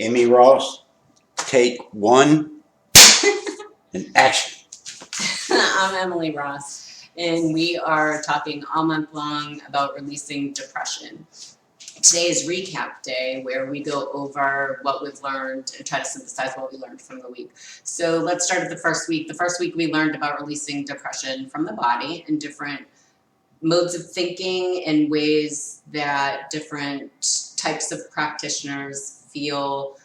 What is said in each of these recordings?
Amy Ross, take one and action. I'm Emily Ross, and we are talking all month long about releasing depression. Today is recap day, where we go over what we've learned and try to synthesize what we learned from the week. So let's start at the first week. The first week we learned about releasing depression from the body and different modes of thinking and ways that different types of practitioners feel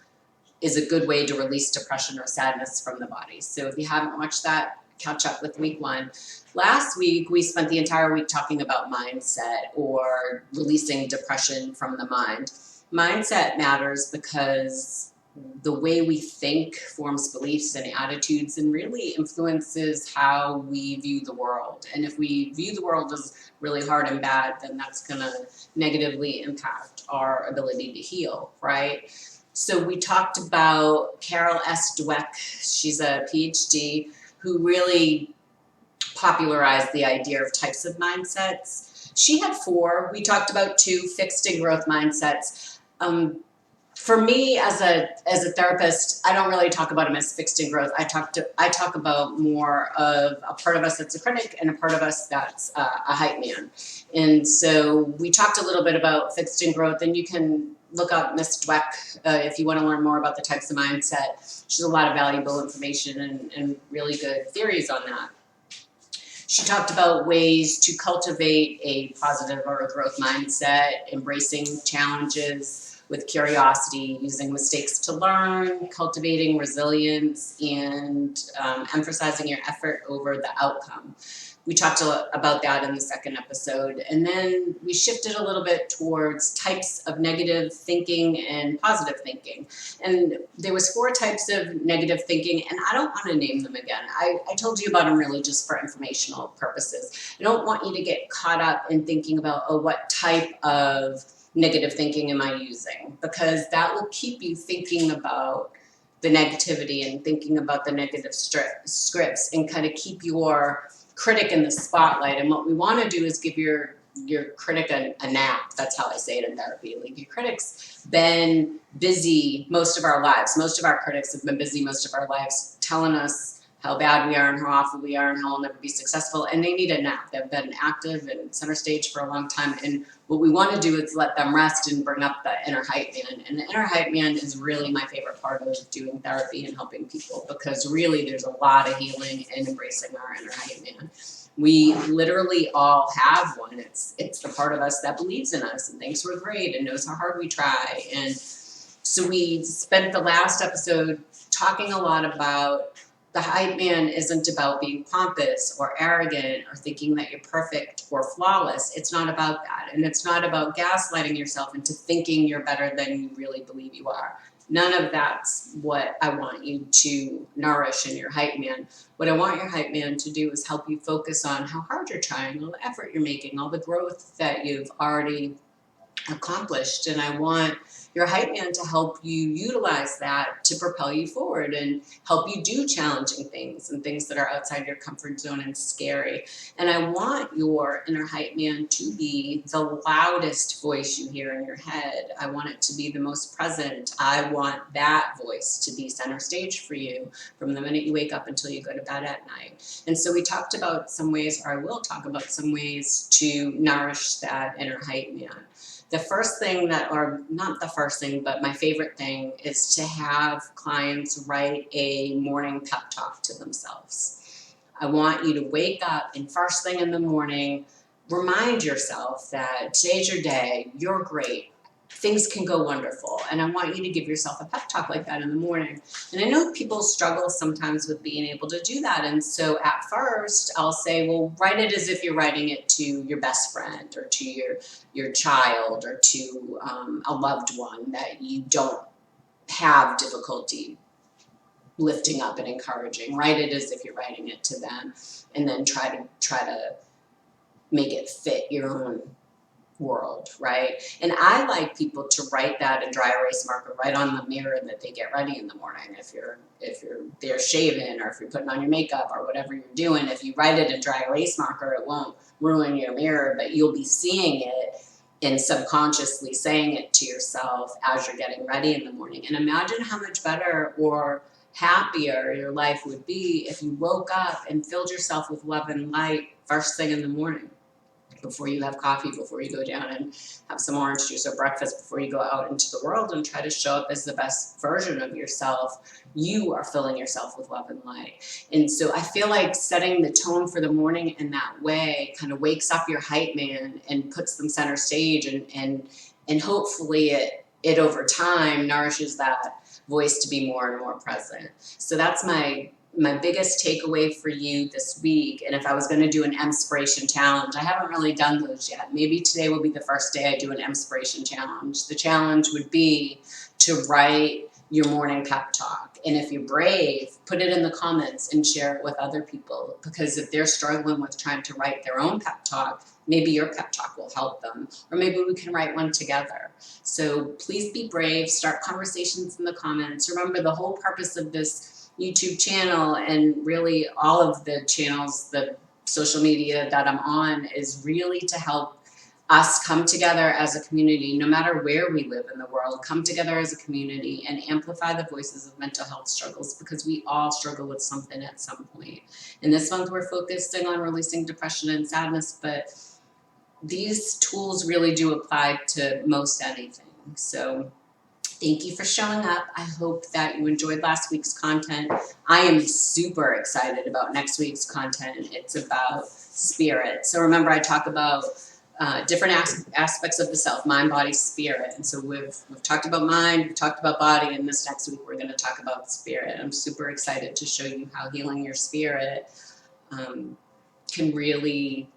is a good way to release depression or sadness from the body. So if you haven't watched that, catch up with week one. Last week, we spent the entire week talking about mindset or releasing depression from the mind. Mindset matters because the way we think forms beliefs and attitudes and really influences how we view the world. And if we view the world as really hard and bad, then that's going to negatively impact our ability to heal, right? So we talked about Carol S. Dweck. She's a PhD who really popularized the idea of types of mindsets. She had 4. We talked about 2 fixed and growth mindsets. For me, as a therapist, I don't really talk about them as fixed and growth. I talk about more of a part of us that's a critic and a part of us that's a hype man. And so we talked a little bit about fixed and growth, and you can look up Miss Dweck if you want to learn more about the types of mindset. She has a lot of valuable information and really good theories on that. She talked about ways to cultivate a positive or a growth mindset, embracing challenges with curiosity, using mistakes to learn, cultivating resilience, and emphasizing your effort over the outcome. We talked about that in the second episode. And then we shifted a little bit towards types of negative thinking and positive thinking. And there was 4 types of negative thinking, and I don't want to name them again. I told you about them really just for informational purposes. I don't want you to get caught up in thinking about, oh, what type of negative thinking am I using? Because that will keep you thinking about the negativity and thinking about the negative scripts and kind of keep your critic in the spotlight. And what we want to do is give your critic a nap. That's how I say it in therapy. Like, your critic's been busy most of our lives. Most of our critics have been busy most of our lives telling us how bad we are and how awful we are and how we'll never be successful, and they need a nap. They've been active and center stage for a long time, and what we want to do is let them rest and bring up the inner hype man. And the inner hype man is really my favorite part of doing therapy and helping people, because really there's a lot of healing in embracing our inner hype man. We literally all have one. It's the part of us that believes in us and thinks we're great and knows how hard we try. And so we spent the last episode talking a lot about the hype man isn't about being pompous or arrogant or thinking that you're perfect or flawless. It's not about that. And it's not about gaslighting yourself into thinking you're better than you really believe you are. None of that's what I want you to nourish in your hype man. What I want your hype man to do is help you focus on how hard you're trying, all the effort you're making, all the growth that you've already accomplished. And I want your hype man to help you utilize that to propel you forward and help you do challenging things and things that are outside your comfort zone and scary. And I want your inner hype man to be the loudest voice you hear in your head. I want it to be the most present. I want that voice to be center stage for you from the minute you wake up until you go to bed at night. And so we talked about some ways, or I will talk about some ways to nourish that inner hype man. The first thing or not the first thing, but my favorite thing is to have clients write a morning pep talk to themselves. I want you to wake up and first thing in the morning, remind yourself that today's your day, you're great, things can go wonderful. And I want you to give yourself a pep talk like that in the morning. And I know people struggle sometimes with being able to do that. And so at first I'll say, well, write it as if you're writing it to your best friend or to your child or to a loved one that you don't have difficulty lifting up and encouraging. Write it as if you're writing it to them, and then try to make it fit your own world, right? And I like people to write that in dry erase marker right on the mirror that they get ready in the morning. If they're shaving or if you're putting on your makeup or whatever you're doing, if you write it in dry erase marker, it won't ruin your mirror, but you'll be seeing it and subconsciously saying it to yourself as you're getting ready in the morning. And imagine how much better or happier your life would be if you woke up and filled yourself with love and light first thing in the morning, before you have coffee, before you go down and have some orange juice or breakfast, before you go out into the world and try to show up as the best version of yourself. You are filling yourself with love and light. And so I feel like setting the tone for the morning in that way kind of wakes up your hype man and puts them center stage, and hopefully it over time nourishes that voice to be more and more present. So that's my biggest takeaway for you this week. And if I was going to do an Kspiration challenge, I haven't really done those yet. Maybe today will be the first day I do an Kspiration challenge. The challenge would be to write your morning pep talk. And if you're brave, put it in the comments and share it with other people. Because if they're struggling with trying to write their own pep talk, maybe your pep talk will help them. Or maybe we can write one together. So please be brave. Start conversations in the comments. Remember, the whole purpose of this YouTube channel, and really all of the channels, the social media that I'm on, is really to help us come together as a community, no matter where we live in the world, come together as a community and amplify the voices of mental health struggles, because we all struggle with something at some point. And this month we're focusing on releasing depression and sadness, but these tools really do apply to most anything. So thank you for showing up. I hope that you enjoyed last week's content. I am super excited about next week's content. It's about spirit. So remember, I talk about different aspects of the self: mind, body, spirit. And so we've talked about mind, we've talked about body, and this next week we're going to talk about spirit. I'm super excited to show you how healing your spirit can really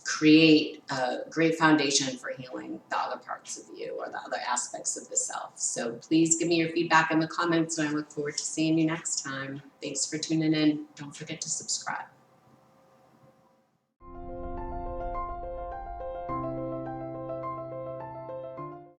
create a great foundation for healing the other parts of you or the other aspects of the self. So please give me your feedback in the comments, and I look forward to seeing you next time. Thanks for tuning in. Don't forget to subscribe.